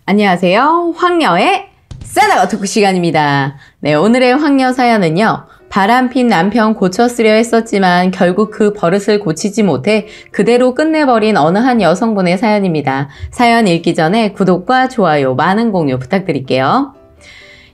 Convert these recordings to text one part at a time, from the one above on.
안녕하세요. 황녀의 싸다가 토크 시간입니다. 네, 오늘의 황녀 사연은요. 바람핀 남편 고쳐쓰려 했었지만 결국 그 버릇을 고치지 못해 그대로 끝내버린 어느 한 여성분의 사연입니다. 사연 읽기 전에 구독과 좋아요, 많은 공유 부탁드릴게요.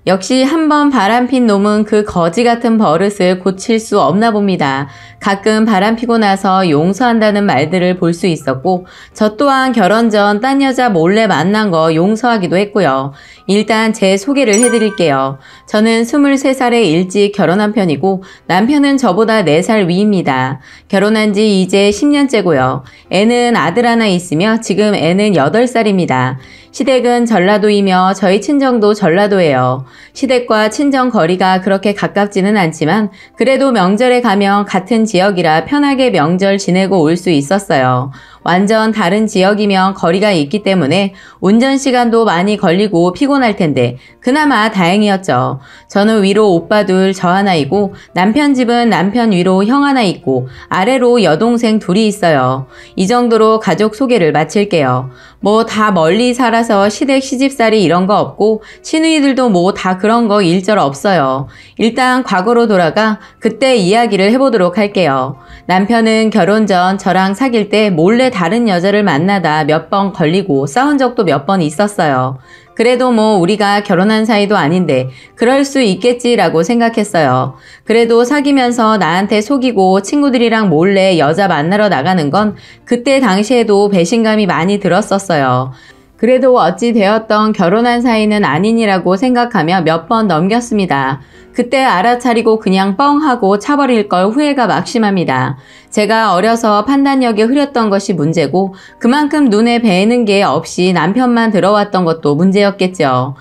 역시 한번 바람핀 놈은 그 거지 같은 버릇을 고칠 수 없나 봅니다. 가끔 바람피고 나서 용서한다는 말들을 볼 수 있었고 저 또한 결혼 전 딴 여자 몰래 만난 거 용서하기도 했고요. 일단 제 소개를 해드릴게요. 저는 23살에 일찍 결혼한 편이고 남편은 저보다 4살 위입니다. 결혼한 지 이제 10년째고요. 애는 아들 하나 있으며 지금 애는 8살입니다. 시댁은 전라도이며 저희 친정도 전라도예요. 시댁과 친정 거리가 그렇게 가깝지는 않지만 그래도 명절에 가면 같은 지역이라 편하게 명절 지내고 올 수 있었어요. 완전 다른 지역이면 거리가 있기 때문에 운전 시간도 많이 걸리고 피곤할 텐데 그나마 다행이었죠. 저는 위로 오빠 둘, 저 하나이고 남편 집은 남편 위로 형 하나 있고 아래로 여동생 둘이 있어요. 이 정도로 가족 소개를 마칠게요. 뭐 다 멀리 살아서 시댁 시집살이 이런 거 없고 시누이들도 뭐 다 그런 거 일절 없어요. 일단 과거로 돌아가 그때 이야기를 해보도록 할게요. 남편은 결혼 전 저랑 사귈 때 몰래 다른 여자를 만나다 몇 번 걸리고 싸운 적도 몇 번 있었어요. 그래도 뭐 우리가 결혼한 사이도 아닌데 그럴 수 있겠지라고 생각했어요. 그래도 사귀면서 나한테 속이고 친구들이랑 몰래 여자 만나러 나가는 건 그때 당시에도 배신감이 많이 들었었어요. 그래도 어찌 되었던 결혼한 사이는 아니니라고 생각하며 몇 번 넘겼습니다. 그때 알아차리고 그냥 뻥 하고 차버릴 걸 후회가 막심합니다. 제가 어려서 판단력이 흐렸던 것이 문제고 그만큼 눈에 뵈는 게 없이 남편만 들어왔던 것도 문제였겠죠.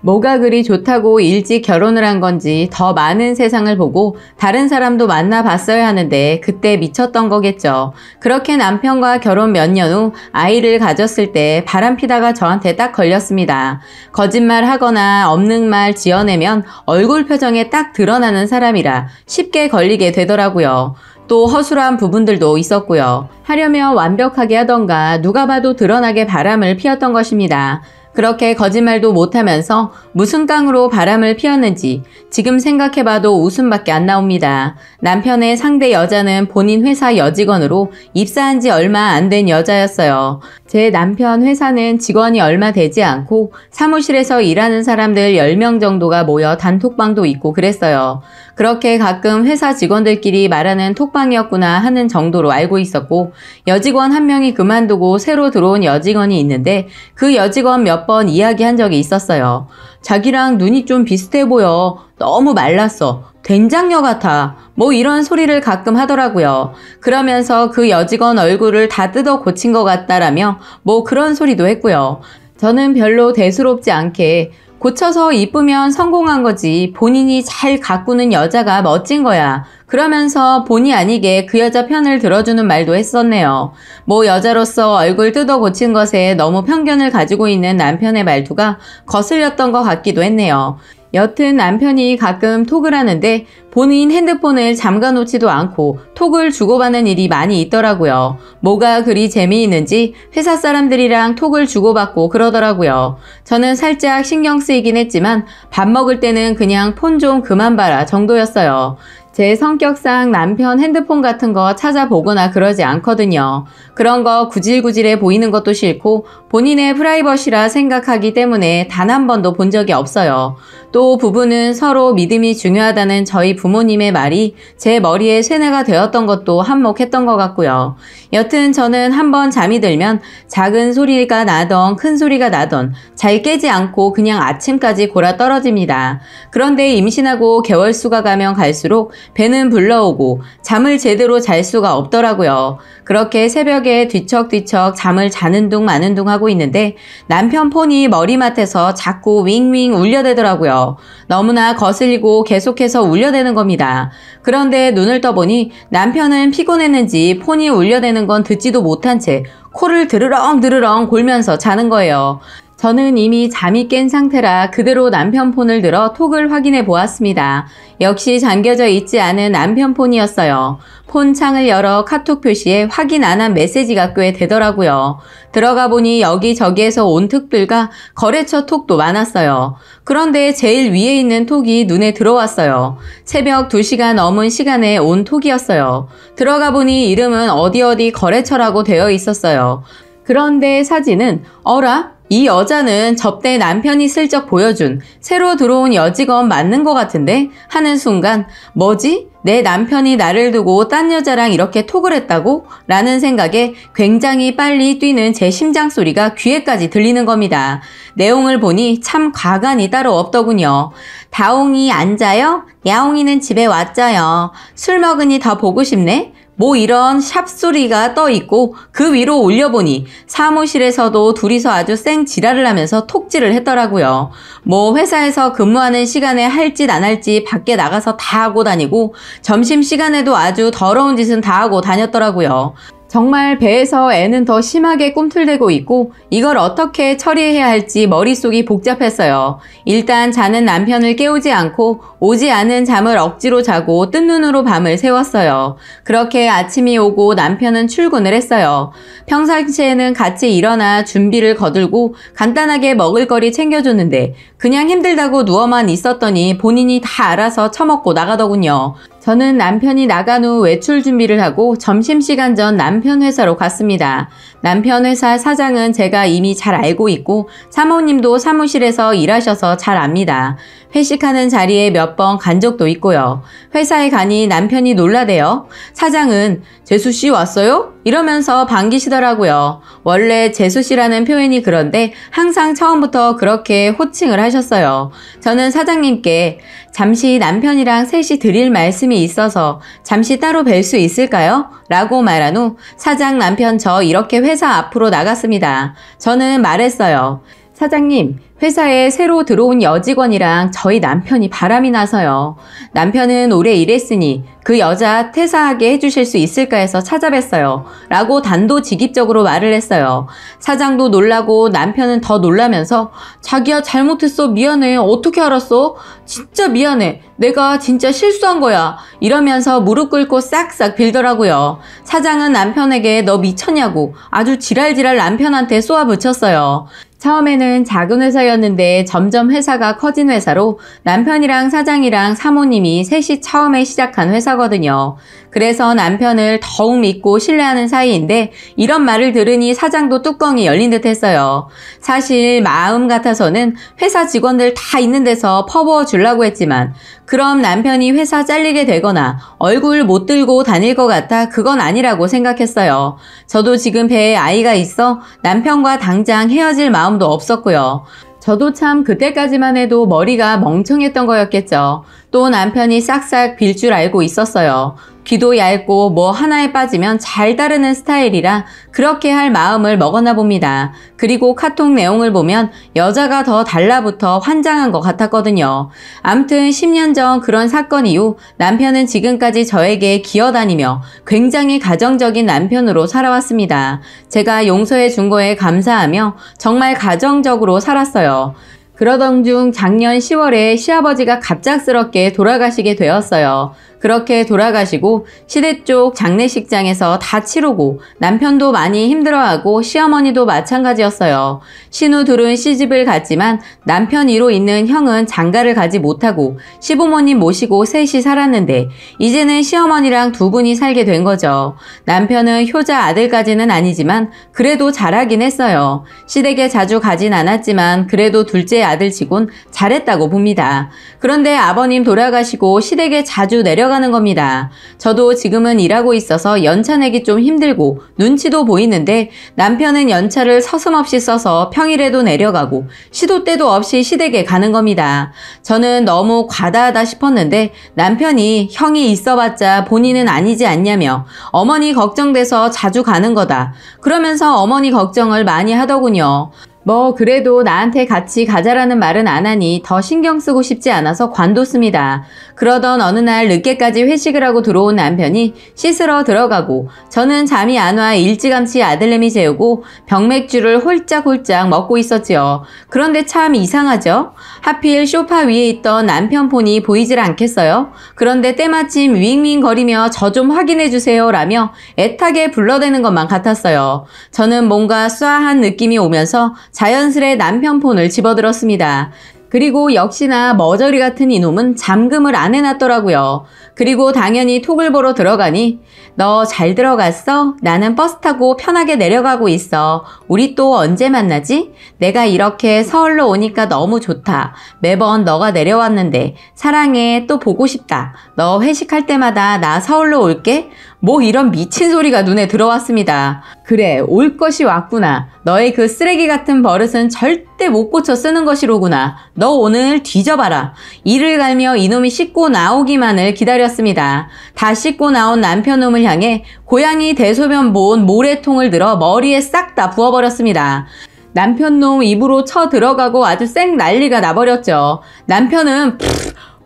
뭐가 그리 좋다고 일찍 결혼을 한 건지 더 많은 세상을 보고 다른 사람도 만나봤어야 하는데 그때 미쳤던 거겠죠. 그렇게 남편과 결혼 몇 년 후 아이를 가졌을 때 바람피다가 저한테 딱 걸렸습니다. 거짓말 하거나 없는 말 지어내면 얼굴 표정에 딱 드러나는 사람이라 쉽게 걸리게 되더라고요. 또 허술한 부분들도 있었고요. 하려면 완벽하게 하던가 누가 봐도 드러나게 바람을 피웠던 것입니다. 그렇게 거짓말도 못하면서 무슨 깡으로 바람을 피웠는지 지금 생각해봐도 웃음밖에 안 나옵니다. 남편의 상대 여자는 본인 회사 여직원으로 입사한 지 얼마 안 된 여자였어요. 제 남편 회사는 직원이 얼마 되지 않고 사무실에서 일하는 사람들 10명 정도가 모여 단톡방도 있고 그랬어요. 그렇게 가끔 회사 직원들끼리 말하는 톡방이었구나 하는 정도로 알고 있었고 여직원 한 명이 그만두고 새로 들어온 여직원이 있는데 그 여직원 몇 번 이야기한 적이 있었어요. 자기랑 눈이 좀 비슷해 보여. 너무 말랐어. 된장녀 같아. 뭐 이런 소리를 가끔 하더라고요. 그러면서 그 여직원 얼굴을 다 뜯어 고친 것 같다라며 뭐 그런 소리도 했고요. 저는 별로 대수롭지 않게 고쳐서 이쁘면 성공한 거지 본인이 잘 가꾸는 여자가 멋진 거야. 그러면서 본의 아니게 그 여자 편을 들어주는 말도 했었네요. 뭐 여자로서 얼굴 뜯어 고친 것에 너무 편견을 가지고 있는 남편의 말투가 거슬렸던 것 같기도 했네요. 여튼 남편이 가끔 톡을 하는데 본인 핸드폰을 잠가놓지도 않고 톡을 주고받는 일이 많이 있더라고요. 뭐가 그리 재미있는지 회사 사람들이랑 톡을 주고받고 그러더라고요. 저는 살짝 신경 쓰이긴 했지만 밥 먹을 때는 그냥 폰 좀 그만 봐라 정도였어요. 제 성격상 남편 핸드폰 같은 거 찾아보거나 그러지 않거든요. 그런 거 구질구질해 보이는 것도 싫고 본인의 프라이버시라 생각하기 때문에 단 한 번도 본 적이 없어요. 또 부부는 서로 믿음이 중요하다는 저희 부모님의 말이 제 머리에 쇠뇌가 되었던 것도 한몫했던 것 같고요. 여튼 저는 한번 잠이 들면 작은 소리가 나던 큰 소리가 나던 잘 깨지 않고 그냥 아침까지 골아 떨어집니다. 그런데 임신하고 개월수가 가면 갈수록 배는 불러오고 잠을 제대로 잘 수가 없더라고요. 그렇게 새벽에 뒤척뒤척 잠을 자는 둥 마는 둥 하고 있는데 남편 폰이 머리맡에서 자꾸 윙윙 울려대더라고요. 너무나 거슬리고 계속해서 울려대는 겁니다. 그런데 눈을 떠보니 남편은 피곤했는지 폰이 울려대는 건 듣지도 못한 채 코를 드르렁 드르렁 골면서 자는 거예요. 저는 이미 잠이 깬 상태라 그대로 남편 폰을 들어 톡을 확인해 보았습니다. 역시 잠겨져 있지 않은 남편 폰이었어요. 폰 창을 열어 카톡 표시에 확인 안 한 메시지가 꽤 되더라고요. 들어가 보니 여기저기에서 온 톡들과 거래처 톡도 많았어요. 그런데 제일 위에 있는 톡이 눈에 들어왔어요. 새벽 2시가 넘은 시간에 온 톡이었어요. 들어가 보니 이름은 어디 거래처라고 되어 있었어요. 그런데 사진은 어라? 이 여자는 접대 남편이 슬쩍 보여준 새로 들어온 여직원 맞는 것 같은데? 하는 순간 뭐지? 내 남편이 나를 두고 딴 여자랑 이렇게 톡을 했다고? 라는 생각에 굉장히 빨리 뛰는 제 심장 소리가 귀에까지 들리는 겁니다. 내용을 보니 참 과간이 따로 없더군요. 다옹이 안 자요? 야옹이는 집에 왔자요. 술 먹으니 더 보고 싶네? 뭐 이런 샵소리가 떠 있고 그 위로 올려보니 사무실에서도 둘이서 아주 쌩 지랄을 하면서 톡질을 했더라고요. 뭐 회사에서 근무하는 시간에 할 짓 안 할 짓 밖에 나가서 다 하고 다니고 점심시간에도 아주 더러운 짓은 다 하고 다녔더라고요. 정말 배에서 애는 더 심하게 꿈틀대고 있고 이걸 어떻게 처리해야 할지 머릿속이 복잡했어요. 일단 자는 남편을 깨우지 않고 오지 않은 잠을 억지로 자고 뜬 눈으로 밤을 새웠어요. 그렇게 아침이 오고 남편은 출근을 했어요. 평상시에는 같이 일어나 준비를 거들고 간단하게 먹을 거리 챙겨줬는데 그냥 힘들다고 누워만 있었더니 본인이 다 알아서 처먹고 나가더군요. 저는 남편이 나간 후 외출 준비를 하고 점심시간 전 남편 회사로 갔습니다. 남편 회사 사장은 제가 이미 잘 알고 있고 사모님도 사무실에서 일하셔서 잘 압니다. 회식하는 자리에 몇 번 간 적도 있고요. 회사에 가니 남편이 놀라대요. 사장은 재수씨 왔어요? 이러면서 반기시더라고요. 원래 재수씨라는 표현이 그런데 항상 처음부터 그렇게 호칭을 하셨어요. 저는 사장님께 잠시 남편이랑 셋이 드릴 말씀이 있어서 잠시 따로 뵐 수 있을까요? 라고 말한 후 사장 남편 저 이렇게 회사 앞으로 나갔습니다. 저는 말했어요. 사장님, 회사에 새로 들어온 여직원이랑 저희 남편이 바람이 나서요. 남편은 오래 일했으니 그 여자 퇴사하게 해주실 수 있을까 해서 찾아뵀어요. 라고 단도직입적으로 말을 했어요. 사장도 놀라고 남편은 더 놀라면서 자기야 잘못했어 미안해 어떻게 알았어? 진짜 미안해 내가 진짜 실수한 거야 이러면서 무릎 꿇고 싹싹 빌더라고요. 사장은 남편에게 너 미쳤냐고 아주 지랄지랄 남편한테 쏘아붙였어요. 처음에는 작은 회사였는데 점점 회사가 커진 회사로 남편이랑 사장이랑 사모님이 셋이 처음에 시작한 회사거든요. 그래서 남편을 더욱 믿고 신뢰하는 사이인데 이런 말을 들으니 사장도 뚜껑이 열린 듯 했어요. 사실 마음 같아서는 회사 직원들 다 있는 데서 퍼부어 주려고 했지만 그럼 남편이 회사 잘리게 되거나 얼굴 못 들고 다닐 것 같아 그건 아니라고 생각했어요. 저도 지금 배에 아이가 있어 남편과 당장 헤어질 마음도 없었고요. 저도 참 그때까지만 해도 머리가 멍청했던 거였겠죠. 또 남편이 싹싹 빌 줄 알고 있었어요. 귀도 얇고 뭐 하나에 빠지면 잘 따르는 스타일이라 그렇게 할 마음을 먹었나 봅니다. 그리고 카톡 내용을 보면 여자가 더 달라붙어 환장한 것 같았거든요. 암튼 10년 전 그런 사건 이후 남편은 지금까지 저에게 기어다니며 굉장히 가정적인 남편으로 살아왔습니다. 제가 용서해 준 거에 감사하며 정말 가정적으로 살았어요. 그러던 중 작년 10월에 시아버지가 갑작스럽게 돌아가시게 되었어요. 그렇게 돌아가시고 시댁 쪽 장례식장에서 다 치르고 남편도 많이 힘들어하고 시어머니도 마찬가지였어요. 신우 둘은 시집을 갔지만 남편 위로 있는 형은 장가를 가지 못하고 시부모님 모시고 셋이 살았는데 이제는 시어머니랑 두 분이 살게 된 거죠. 남편은 효자 아들까지는 아니지만 그래도 잘하긴 했어요. 시댁에 자주 가진 않았지만 그래도 둘째 아들치곤 잘했다고 봅니다. 그런데 아버님 돌아가시고 시댁에 자주 내려가는 겁니다. 저도 지금은 일하고 있어서 연차 내기 좀 힘들고 눈치도 보이는데 남편은 연차를 서슴없이 써서 평일에도 내려가고 시도 때도 없이 시댁에 가는 겁니다. 저는 너무 과다하다 싶었는데 남편이 형이 있어봤자 본인은 아니지 않냐며 어머니 걱정돼서 자주 가는 거다. 그러면서 어머니 걱정을 많이 하더군요. 뭐 그래도 나한테 같이 가자라는 말은 안 하니 더 신경 쓰고 싶지 않아서 관뒀습니다. 그러던 어느 날 늦게까지 회식을 하고 들어온 남편이 씻으러 들어가고 저는 잠이 안 와 일찌감치 아들내미 재우고 병맥주를 홀짝홀짝 먹고 있었지요. 그런데 참 이상하죠? 하필 소파 위에 있던 남편 폰이 보이질 않겠어요? 그런데 때마침 윙윙거리며 저 좀 확인해주세요 라며 애타게 불러대는 것만 같았어요. 저는 뭔가 쏴한 느낌이 오면서 자연스레 남편 폰을 집어들었습니다. 그리고 역시나 머저리 같은 이놈은 잠금을 안 해놨더라고요. 그리고 당연히 톡을 보러 들어가니 너 잘 들어갔어? 나는 버스 타고 편하게 내려가고 있어. 우리 또 언제 만나지? 내가 이렇게 서울로 오니까 너무 좋다. 매번 너가 내려왔는데 사랑해. 또 보고 싶다. 너 회식할 때마다 나 서울로 올게. 뭐 이런 미친 소리가 눈에 들어왔습니다. 그래, 올 것이 왔구나. 너의 그 쓰레기 같은 버릇은 절대 못 고쳐 쓰는 것이로구나. 너 오늘 뒤져봐라. 이를 갈며 이놈이 씻고 나오기만을 기다렸습니다. 다 씻고 나온 남편놈을 향해 고양이 대소변 모은 모래통을 들어 머리에 싹 다 부어버렸습니다. 남편놈 입으로 쳐 들어가고 아주 쌩 난리가 나버렸죠. 남편은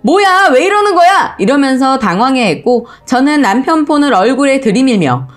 뭐야 왜 이러는 거야 이러면서 당황해했고 저는 남편 폰을 얼굴에 들이밀며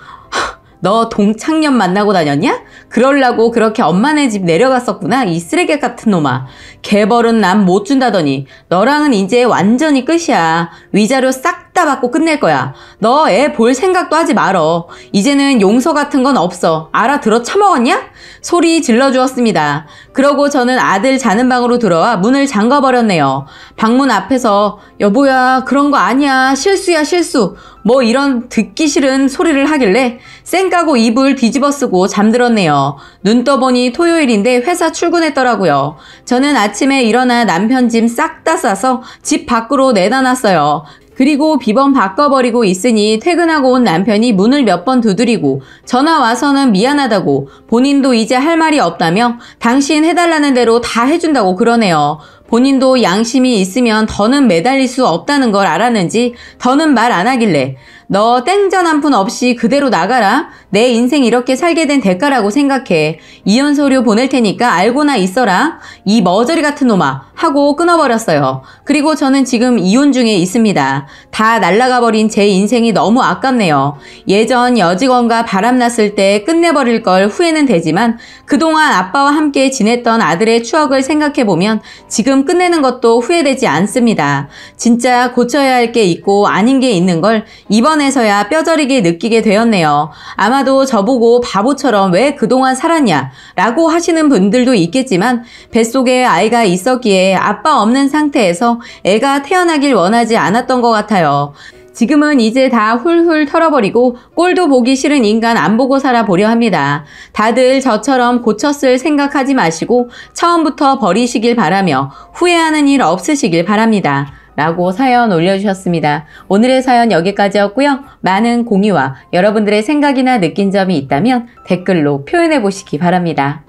너 동창년 만나고 다녔냐? 그럴라고 그렇게 엄마네 집 내려갔었구나 이 쓰레기 같은 놈아. 개벌은 남 못 준다더니 너랑은 이제 완전히 끝이야. 위자료 싹 다 받고 끝낼 거야. 너 애 볼 생각도 하지 말어. 이제는 용서 같은 건 없어. 알아들어 처먹었냐? 소리 질러주었습니다. 그러고 저는 아들 자는 방으로 들어와 문을 잠가버렸네요. 방문 앞에서 여보야 그런 거 아니야. 실수야 실수. 뭐 이런 듣기 싫은 소리를 하길래 쌩 까고 이불 뒤집어 쓰고 잠들었네요. 눈 떠보니 토요일인데 회사 출근했더라고요. 저는 아침에 일어나 남편 짐 싹 다 싸서 집 밖으로 내다 놨어요. 그리고 비번 바꿔버리고 있으니 퇴근하고 온 남편이 문을 몇 번 두드리고 전화 와서는 미안하다고 본인도 이제 할 말이 없다며 당신 해달라는 대로 다 해준다고 그러네요. 본인도 양심이 있으면 더는 매달릴 수 없다는 걸 알았는지 더는 말 안 하길래 너 땡전 한 푼 없이 그대로 나가라. 내 인생 이렇게 살게 된 대가라고 생각해. 이혼 서류 보낼 테니까 알고나 있어라. 이 머저리 같은 놈아 하고 끊어버렸어요. 그리고 저는 지금 이혼 중에 있습니다. 다 날아가버린 제 인생이 너무 아깝네요. 예전 여직원과 바람났을 때 끝내버릴 걸 후회는 되지만 그동안 아빠와 함께 지냈던 아들의 추억을 생각해보면 지금 끝내는 것도 후회되지 않습니다. 진짜 고쳐야 할 게 있고 아닌 게 있는 걸 이번에서야 뼈저리게 느끼게 되었네요. 아마도 저보고 바보처럼 왜 그동안 살았냐 라고 하시는 분들도 있겠지만 뱃속에 아이가 있었기에 아빠 없는 상태에서 애가 태어나길 원하지 않았던 것 같아요. 지금은 이제 다 훌훌 털어버리고 꼴도 보기 싫은 인간 안 보고 살아보려 합니다. 다들 저처럼 고쳤을 생각하지 마시고 처음부터 버리시길 바라며 후회하는 일 없으시길 바랍니다. 라고 사연 올려주셨습니다. 오늘의 사연 여기까지였고요. 많은 공유와 여러분들의 생각이나 느낀 점이 있다면 댓글로 표현해 보시기 바랍니다.